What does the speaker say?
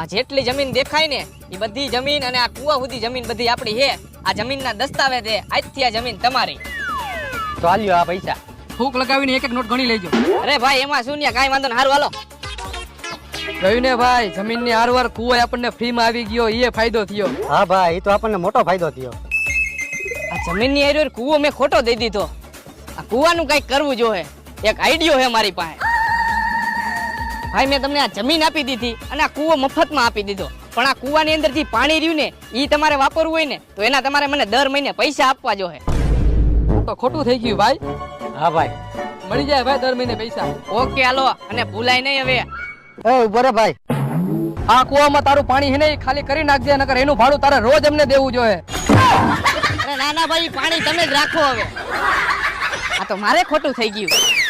આ જેટલી જમીન દેખાય ને એ બધી જમીન અને આ કુવા સુધી જમીન બધી આપણી છે. આ જમીનના દસ્તાવેજ છે. આજથી આ જમીન તમારી. તો આલ્યો આ પૈસા. ફૂક લગાવીને એક એક નોટ ગણી લેજો. અરે ભાઈ એમાં શું ને કાંઈ વાંધો ને. હારું હાલો. ગયું ને ભાઈ, જમીનની હારવાર કુવો આપણને ફ્રીમાં આવી ગયો, એ ફાયદો થયો. હા ભાઈ, એ તો આપણને મોટો ફાયદો થયો. આ જમીનની હારવાર કુવો મેં ખોટો દઈ દીધો. આ કુવાનું કંઈક કરવું જોઈએ. એક આઈડિયો છે મારી પાસે. ભાઈ મેં તમને આ જમીન આપી દીધી અને આ કુવો મફતમાં આપી દીધો. પણ આ કુવાની અંદર જે પાણી રહ્યું ને એ તમારે વાપરવું હોય ને તો એના તમારે મને દર મહિને પૈસા આપવા જોઈએ. તો ખોટું થઈ ગયું ભાઈ. હા ભાઈ, મળી જાય ભાઈ દર મહિને પૈસા. ઓકે હાલો, અને ભૂલાય નહીં હવે. એ ઉભો રે ભાઈ. આ કુવામાં તારું પાણી છે ને એ ખાલી કરી નાખજે, નકર એનું ભાડું તારે રોજ અમને દેવું જોઈએ. અરે ના ના ભાઈ, પાણી તમે જ રાખો હવે. આ તો મારે ખોટું થઈ ગયું.